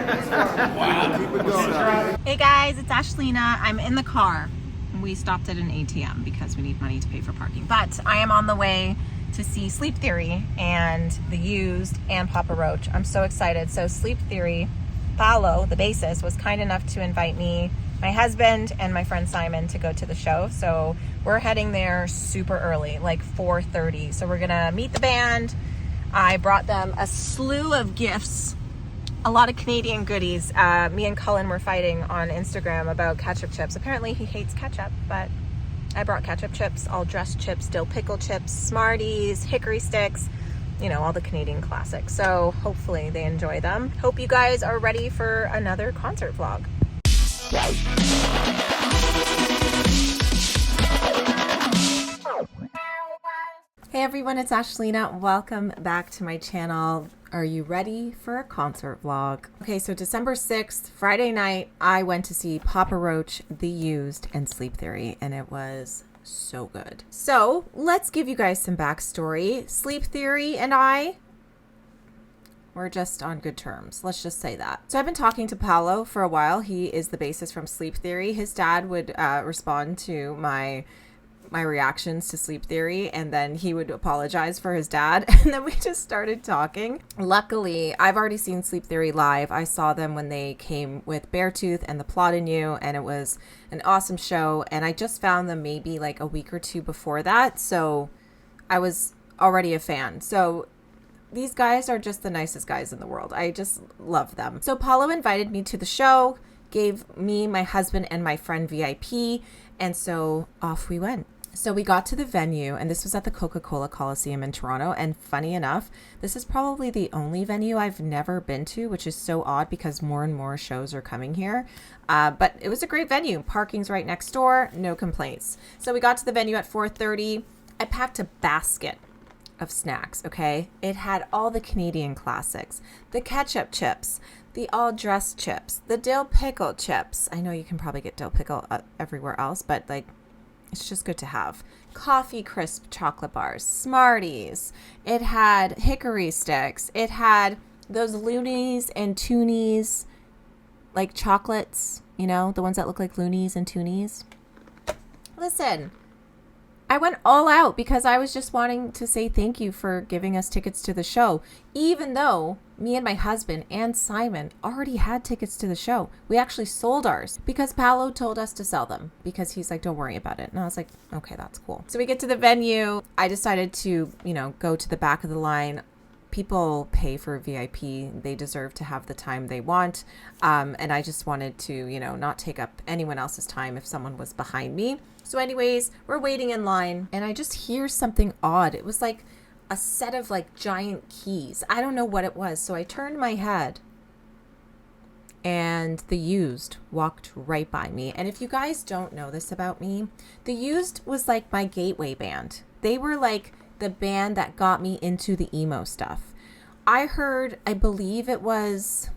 Wow. Keep it going. Hey guys, it's Ashlena. I'm in the car. We stopped at an ATM because we need money to pay for parking. But I am on the way to see Sleep Theory and The Used and Papa Roach. I'm so excited. So Sleep Theory, Paolo, the bassist, was kind enough to invite me, my husband, and my friend Simon to go to the show. So we're heading there super early, like 4:30. So we're gonna meet the band. I brought them a slew of gifts, a lot of Canadian goodies. Me and Cullen were fighting on Instagram about ketchup chips. Apparently he hates ketchup, but I brought ketchup chips, all dressed chips, dill pickle chips, Smarties, hickory sticks, you know, all the Canadian classics. So hopefully they enjoy them. Hope you guys are ready for another concert vlog. Hey everyone, it's Ashlena. Welcome back to my channel. Are you ready for a concert vlog? Okay, so December 6th, Friday night, I went to see Papa Roach, The Used, and Sleep Theory, and it was so good. So let's give you guys some backstory. Sleep Theory and I were just on good terms. Let's just say that. So I've been talking to Paolo for a while. He is the bassist from Sleep Theory. His dad would respond to my reactions to Sleep Theory, and then he would apologize for his dad, and then we just started talking. Luckily, I've already seen Sleep Theory live. I saw them when they came with Beartooth and The Plot in You, and it was an awesome show, and I just found them maybe like a week or two before that, so I was already a fan. So these guys are just the nicest guys in the world. I just love them. So Paulo invited me to the show, gave me, my husband, and my friend VIP, and so off we went. So we got to the venue, and this was at the Coca-Cola Coliseum in Toronto. And funny enough, this is probably the only venue I've never been to, which is so odd because more and more shows are coming here. But it was a great venue. Parking's right next door. No complaints. So we got to the venue at 4:30. I packed a basket of snacks, okay? It had all the Canadian classics, the ketchup chips, the all-dressed chips, the dill pickle chips. I know you can probably get dill pickle everywhere else, but like, it's just good to have. Coffee crisp chocolate bars, Smarties. It had hickory sticks. It had those loonies and toonies, like chocolates, you know, the ones that look like loonies and toonies. Listen, I went all out because I was just wanting to say thank you for giving us tickets to the show, even though me and my husband and Simon already had tickets to the show. We actually sold ours because Paolo told us to sell them because he's like, don't worry about it. And I was like, okay, that's cool. So we get to the venue. I decided to, you know, go to the back of the line. People pay for VIP. They deserve to have the time they want. And I just wanted to, you know, not take up anyone else's time if someone was behind me. So anyways, we're waiting in line and I just hear something odd. It was like a set of like giant keys. I don't know what it was. So I turned my head and The Used walked right by me. And if you guys don't know this about me, The Used was like my gateway band. They were like the band that got me into the emo stuff. I heard, I believe it was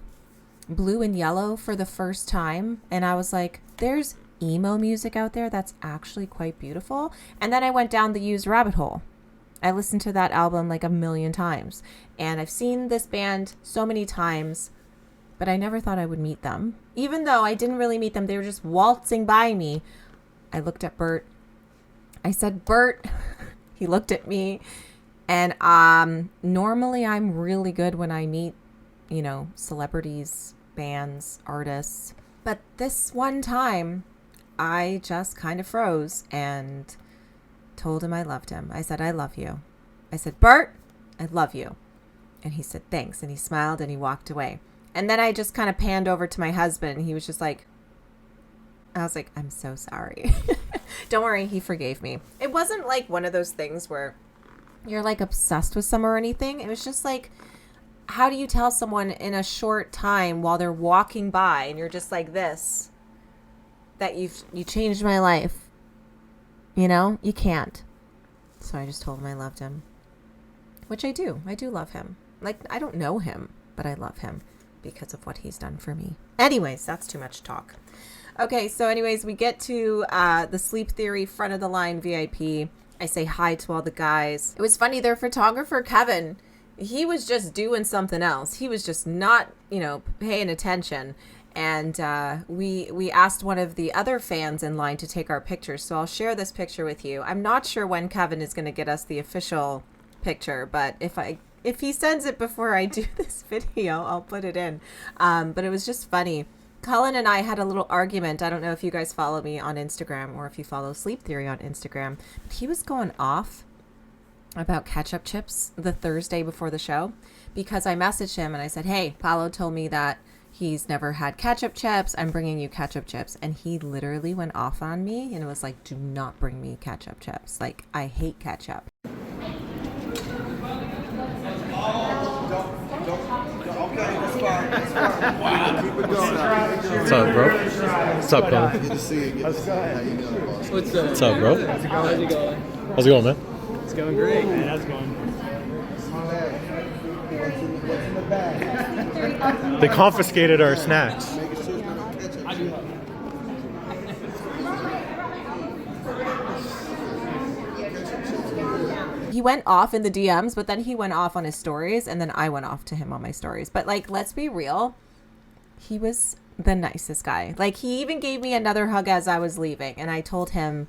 Blue and Yellow for the first time. And I was like, there's emo music out there that's actually quite beautiful. And then I went down the Used rabbit hole. I listened to that album like a million times, and I've seen this band so many times, but I never thought I would meet them. Even though I didn't really meet them, they were just waltzing by me. I looked at Bert. I said, Bert. He looked at me, and normally I'm really good when I meet, you know, celebrities, bands, artists, but this one time I just kind of froze and told him I loved him. I said, I love you. I said, Bert, I love you. And he said, thanks. And he smiled and he walked away. And then I just kind of panned over to my husband. And he was just like, I was like, I'm so sorry. Don't worry. He forgave me. It wasn't like one of those things where you're like obsessed with someone or anything. It was just like, how do you tell someone in a short time while they're walking by and you're just like this, that you changed my life? You know, you can't. So I just told him I loved him, which I do. I do love him. Like, I don't know him, but I love him because of what he's done for me. Anyways, that's too much talk. Okay, so anyways, we get to the Sleep Theory front of the line VIP. I say hi to all the guys. It was funny, their photographer, Kevin, he was just doing something else. He was just not, paying attention. And we asked one of the other fans in line to take our pictures. So I'll share this picture with you. I'm not sure when Kevin is going to get us the official picture, but if he sends it before I do this video, I'll put it in. But it was just funny. Cullen and I had a little argument. I don't know if you guys follow me on Instagram or if you follow Sleep Theory on Instagram. But he was going off about ketchup chips the Thursday before the show because I messaged him and I said, hey, Paolo told me that he's never had ketchup chips. I'm bringing you ketchup chips. And he literally went off on me and it was like, do not bring me ketchup chips. Like, I hate ketchup. Wow. Keep it going. What's up, bro? What's up, Colin? Good to see you. What's up, bro? How's it going? How's it going, man? It's going great, man. How's it going? What's in the bag? They confiscated our snacks. Making sure it's not ketchup. He went off in the DMs, but then he went off on his stories, and then I went off to him on my stories. But, like, let's be real. He was the nicest guy. Like, he even gave me another hug as I was leaving, and I told him,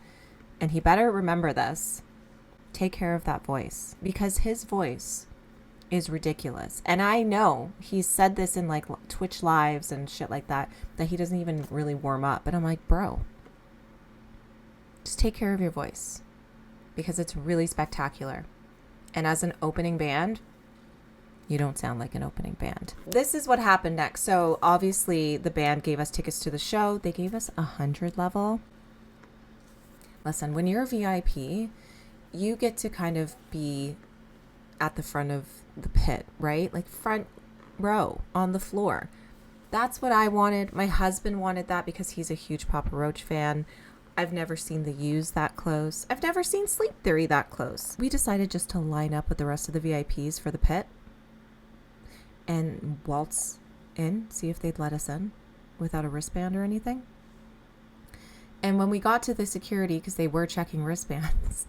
and he better remember this, take care of that voice, because his voice is ridiculous. And I know he's said this in, like, Twitch lives and shit like that he doesn't even really warm up. But I'm like, bro, just take care of your voice. Because it's really spectacular. And as an opening band, you don't sound like an opening band. This is what happened next. So obviously the band gave us tickets to the show. They gave us 100 level. Listen, when you're a VIP, you get to kind of be at the front of the pit, right? Like front row on the floor. That's what I wanted. My husband wanted that because he's a huge Papa Roach fan. I've never seen the Used that close. I've never seen Sleep Theory that close. We decided just to line up with the rest of the VIPs for the pit and waltz in, see if they'd let us in without a wristband or anything. And when we got to the security, because they were checking wristbands,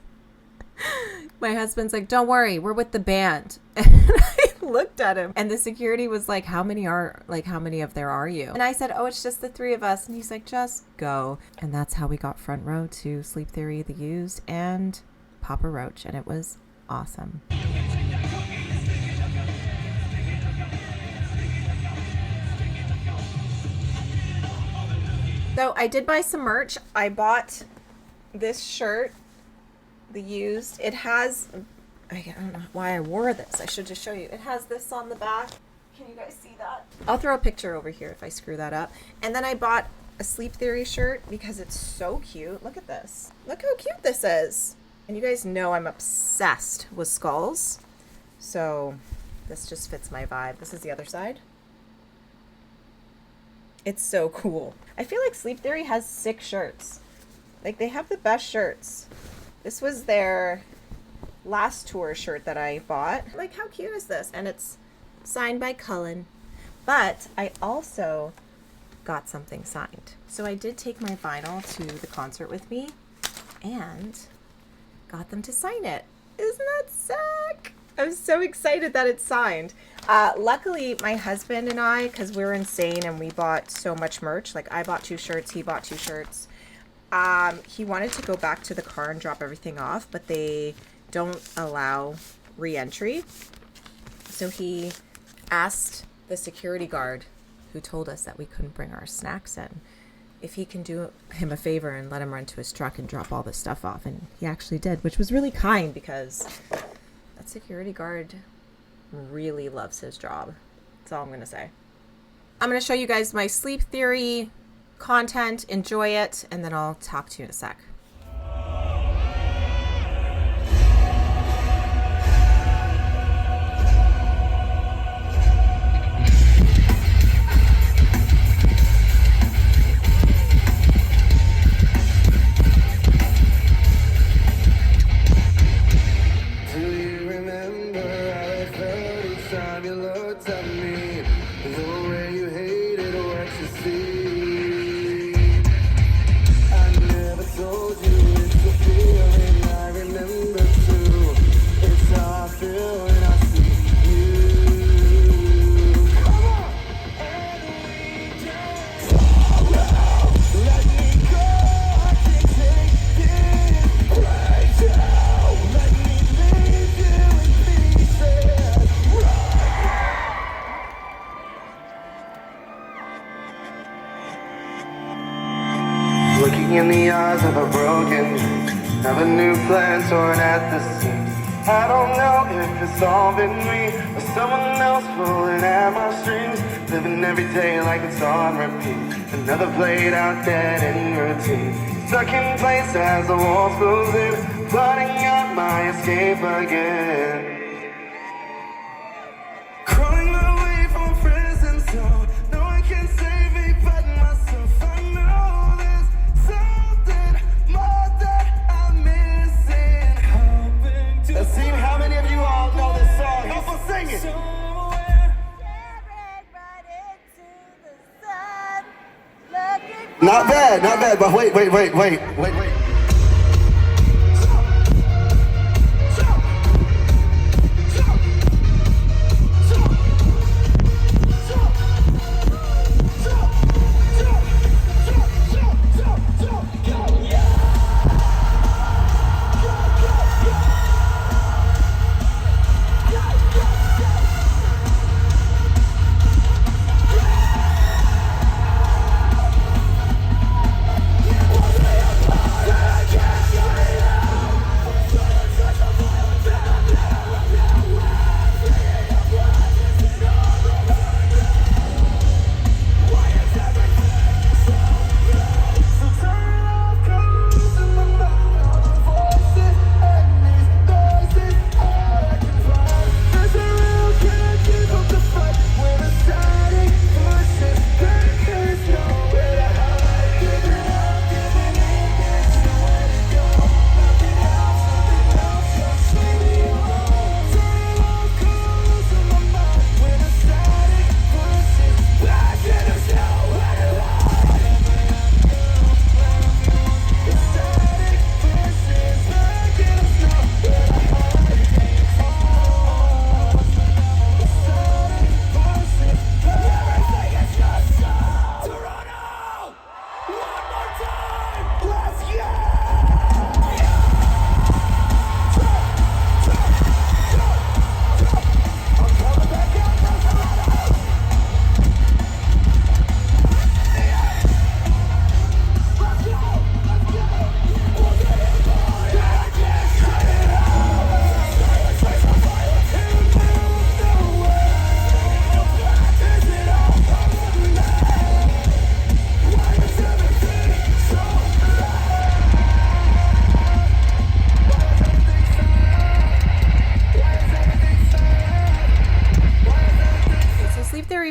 my husband's like, don't worry, we're with the band. And I looked at him and the security was like, how many of there are you? And I said, oh, it's just the three of us. And he's like, just go. And that's how we got front row to Sleep Theory, The Used, and Papa Roach. And it was awesome. So I did buy some merch. I bought this shirt, The Used. It has, I don't know why I wore this. I should just show you. It has this on the back. Can you guys see that? I'll throw a picture over here if I screw that up. And then I bought a Sleep Theory shirt because it's so cute. Look at this. Look how cute this is. And you guys know I'm obsessed with skulls. So this just fits my vibe. This is the other side. It's so cool. I feel like Sleep Theory has sick shirts. Like, they have the best shirts. This was their last tour shirt that I bought. Like, how cute is this? And it's signed by Cullen. But I also got something signed. So I did take my vinyl to the concert with me and got them to sign it. Isn't that sick? I'm so excited that it's signed. Luckily, my husband and I, because we're insane and we bought so much merch, like I bought 2 shirts, he bought 2 shirts. He wanted to go back to the car and drop everything off, but they don't allow re-entry. So he asked the security guard who told us that we couldn't bring our snacks in if he can do him a favor and let him run to his truck and drop all this stuff off. And he actually did, which was really kind because that security guard really loves his job. That's all I'm going to say. I'm going to show you guys my Sleep Theory content. Enjoy it, and then I'll talk to you in a sec. Feel when I see you. torn at the seams. I don't know if it's all been me or someone else pulling at my strings. Living every day like it's on repeat. Another played out dead in routine. Stuck in place as the walls close in, plotting out my escape again. Crawling my way from prison cell. No one can save me but myself. I know there's something more that I'm missing. Let's see how many of you all know this song. Help us sing it. Not bad, but wait.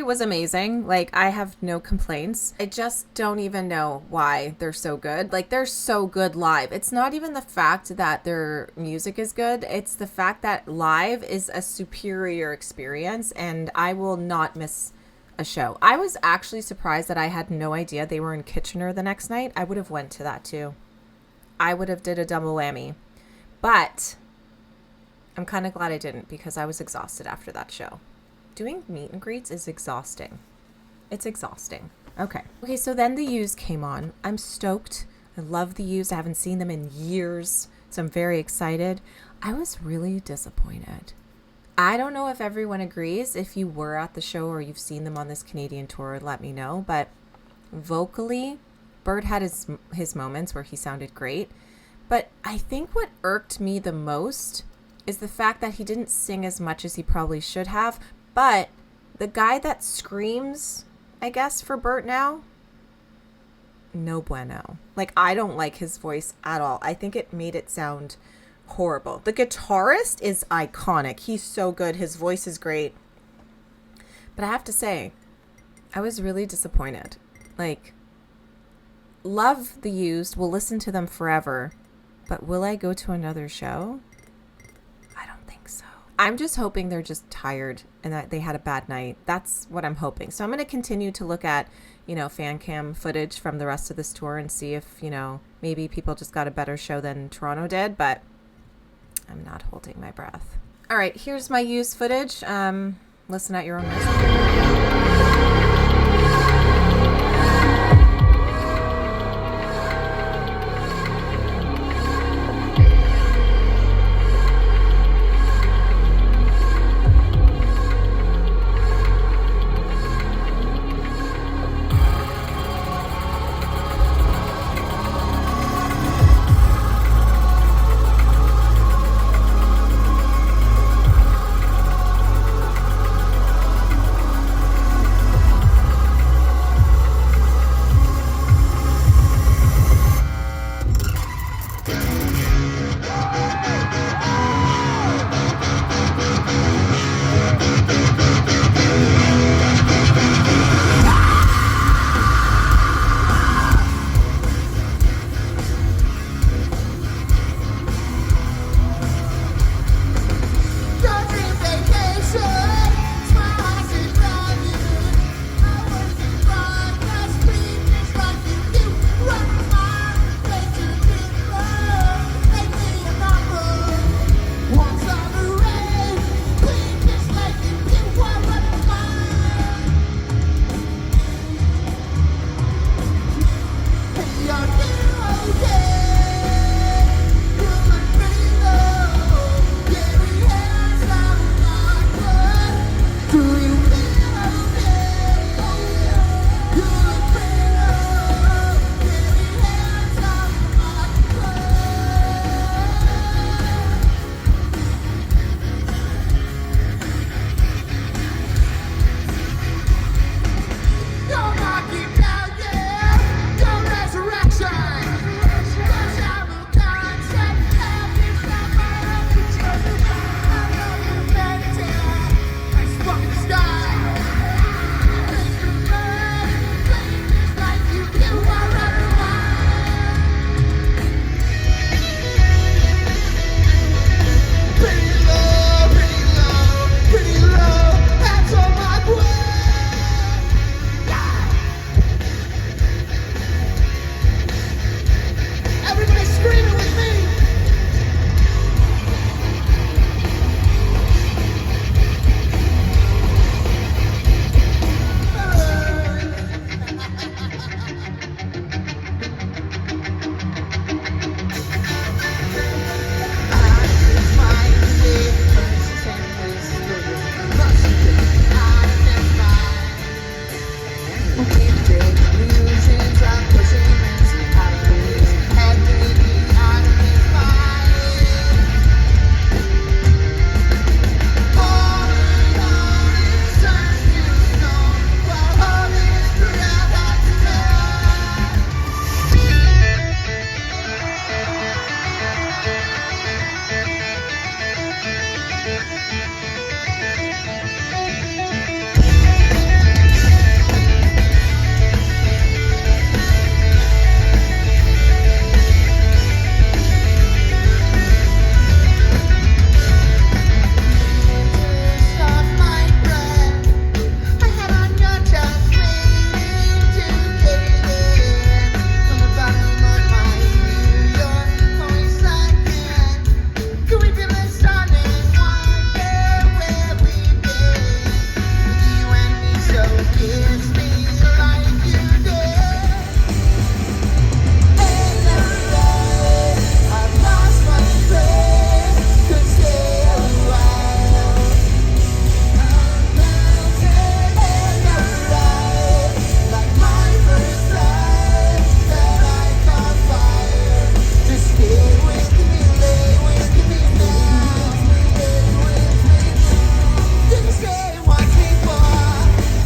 Was amazing. Like, I have no complaints. I just don't even know why they're so good. Like, they're so good live. It's not even the fact that their music is good. It's the fact that live is a superior experience, and I will not miss a show. I was actually surprised that I had no idea they were in Kitchener the next night. I would have went to that too. I would have did a double whammy. But I'm kind of glad I didn't, because I was exhausted after that show. Doing meet and greets is exhausting. It's exhausting. Okay, so then the Used came on. I'm stoked. I love the Used. I haven't seen them in years, so I'm very excited. I was really disappointed. I don't know if everyone agrees. If you were at the show or you've seen them on this Canadian tour, let me know. But vocally, Bert had his moments where he sounded great. But I think what irked me the most is the fact that he didn't sing as much as he probably should have. But the guy that screams, I guess, for Bert now, no bueno. Like, I don't like his voice at all. I think it made it sound horrible. The guitarist is iconic. He's so good. His voice is great. But I have to say, I was really disappointed. Like, love the Used. Will listen to them forever. But will I go to another show? I don't think so. I'm just hoping they're just tired and that they had a bad night. That's what I'm hoping. So I'm going to continue to look at, fan cam footage from the rest of this tour and see if, maybe people just got a better show than Toronto did, but I'm not holding my breath. All right, here's my Used footage. Listen at your own risk. kiss me like you did. And every day I've lost my faith, could stay a while. And every night, like my first night, that I caught fire. Just stay with me, lay with me now, stay with me. You can stay and watch me fall,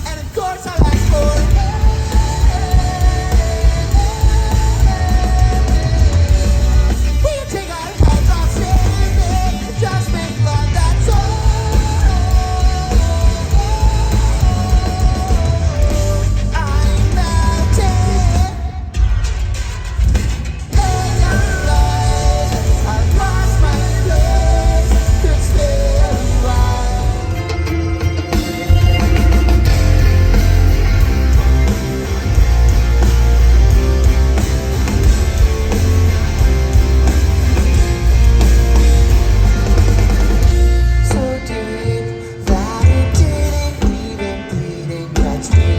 and of course I'll ask for it. We can take our hands off saying just make love, that's all. I'm melting. And every night I've lost my place, could stay a while. So deep that it didn't even bleed and catch me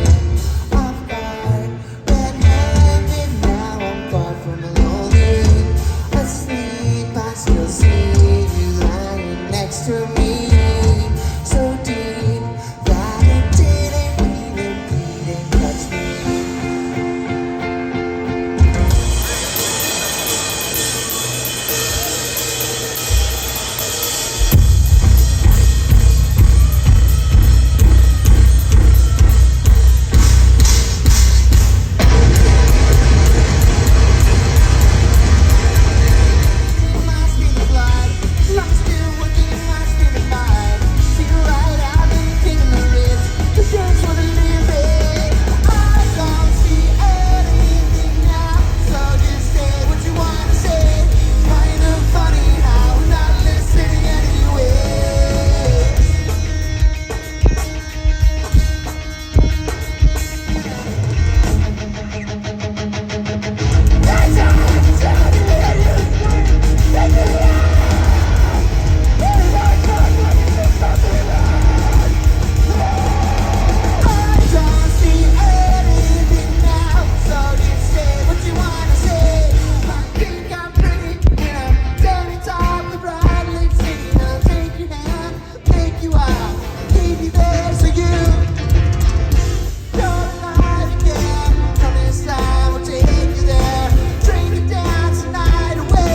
off guard. Red-handed, now I'm far from lonely. Asleep, I still see you lying next to me. So deep that it didn't even bleed and catch me. Must be the blood, lungs still working, must be the mind. See you right out and taking the risk, 'cause yours for the living. I don't see anything now, so just say what you wanna say. Kind of funny how I'm not listening anyway. I don't see anything now, so just say what you wanna say. I think I'm pretty, and I'm standing top the bright lit city. I'll take your hand, take you out, keep you there so you don't lie again. Promise I will take you there, drink it down tonight away.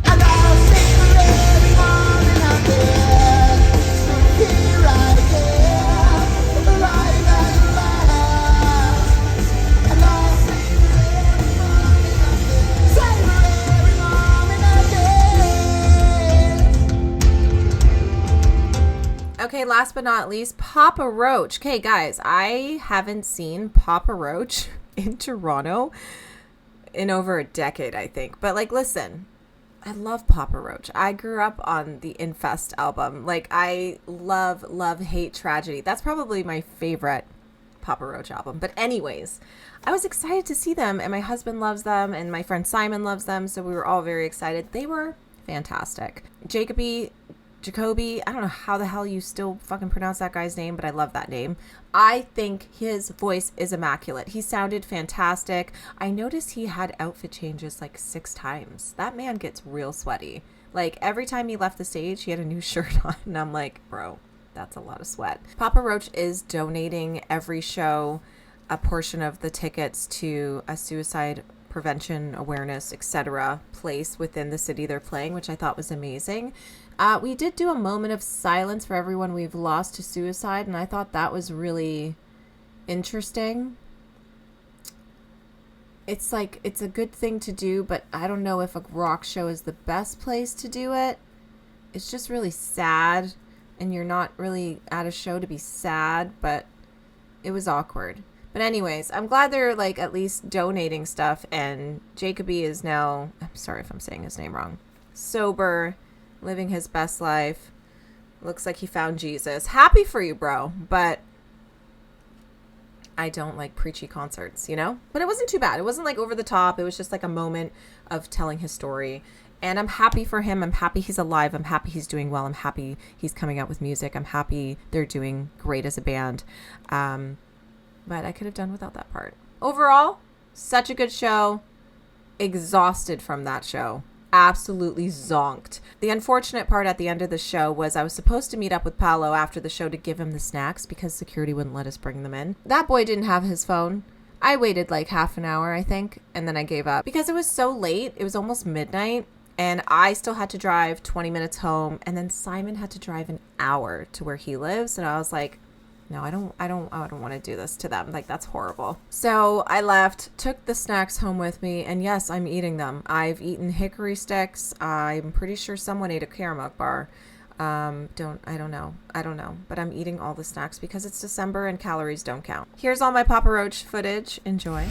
And I'll savor every moment I'm there. So here I am, alive at last. And I'll savor every moment I'm there. Savor every moment I'm there. Okay, last but not least, Papa Roach. Okay, guys, I haven't seen Papa Roach in Toronto in over a decade, I think. But, like, listen, I love Papa Roach. I grew up on the Infest album. Like, I love, hate, tragedy. That's probably my favorite Papa Roach album. But anyways, I was excited to see them, and my husband loves them, and my friend Simon loves them, so we were all very excited. They were fantastic. Jacoby, I don't know how the hell you still fucking pronounce that guy's name, but I love that name. I think his voice is immaculate. He sounded fantastic. I noticed he had outfit changes like 6 times. That man gets real sweaty. Like, every time he left the stage, he had a new shirt on, and I'm like, bro, that's a lot of sweat. Papa Roach is donating every show a portion of the tickets to a suicide prevention, awareness, etc. place within the city they're playing, which I thought was amazing. We did do a moment of silence for everyone we've lost to suicide, and I thought that was really interesting. It's like, it's a good thing to do, but I don't know if a rock show is the best place to do it. It's just really sad, and you're not really at a show to be sad, but it was awkward. But anyways, I'm glad they're like at least donating stuff, and Jacoby is now, I'm sorry if I'm saying his name wrong, sober, living his best life. Looks like he found Jesus. Happy for you, bro. But I don't like preachy concerts, you know? But it wasn't too bad. It wasn't like over the top. It was just like a moment of telling his story. And I'm happy for him. I'm happy he's alive. I'm happy he's doing well. I'm happy he's coming out with music. I'm happy they're doing great as a band. But I could have done without that part. Overall, such a good show. Exhausted from that show. Absolutely zonked. The unfortunate part at the end of the show was I was supposed to meet up with Paolo after the show to give him the snacks because security wouldn't let us bring them in. That boy didn't have his phone. I waited like half an hour, I think, and then I gave up because it was so late. It was almost midnight and I still had to drive 20 minutes home, and then Simon had to drive an hour to where he lives, and I was like, no, I don't want to do this to them. Like, that's horrible. So I left, took the snacks home with me, and yes, I'm eating them. I've eaten hickory sticks. I'm pretty sure someone ate a caramel bar. I don't know, but I'm eating all the snacks because it's December and calories don't count. Here's all my Papa Roach footage. Enjoy.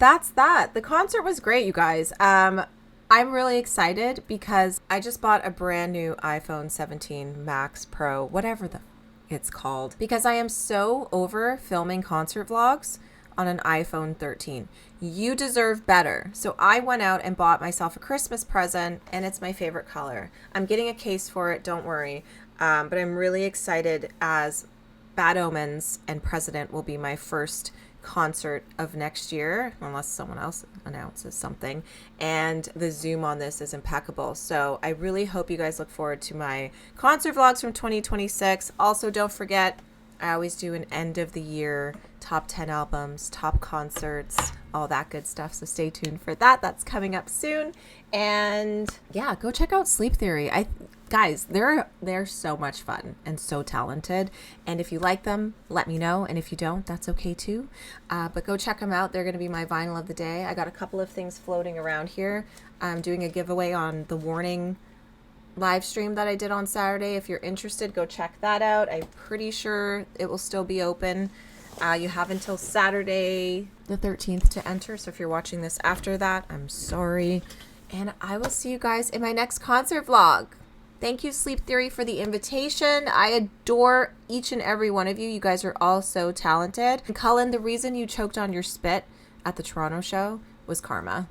that's that. The concert was great, you guys. I'm really excited because I just bought a brand new iPhone 17 Max Pro, whatever it's called, because I am so over filming concert vlogs on an iPhone 13. You deserve better. So I went out and bought myself a Christmas present, and it's my favorite color. I'm getting a case for it, don't worry. But I'm really excited, as Bad Omens and President will be my first concert of next year, unless someone else announces something, and the zoom on this is impeccable. So I really hope you guys look forward to my concert vlogs from 2026. Also, don't forget, I always do an end of the year top 10 albums, top concerts, all that good stuff. So stay tuned for that. That's coming up soon. And yeah, go check out Sleep Theory. Guys, they're so much fun and so talented. And if you like them, let me know. And if you don't, that's okay too. But go check them out. They're going to be my vinyl of the day. I got a couple of things floating around here. I'm doing a giveaway on the Warning live stream that I did on Saturday. If you're interested, go check that out. I'm pretty sure it will still be open. You have until Saturday the 13th to enter. So if you're watching this after that, I'm sorry. And I will see you guys in my next concert vlog. Thank you, Sleep Theory, for the invitation. I adore each and every one of you. You guys are all so talented. And Cullen, the reason you choked on your spit at the Toronto show was karma.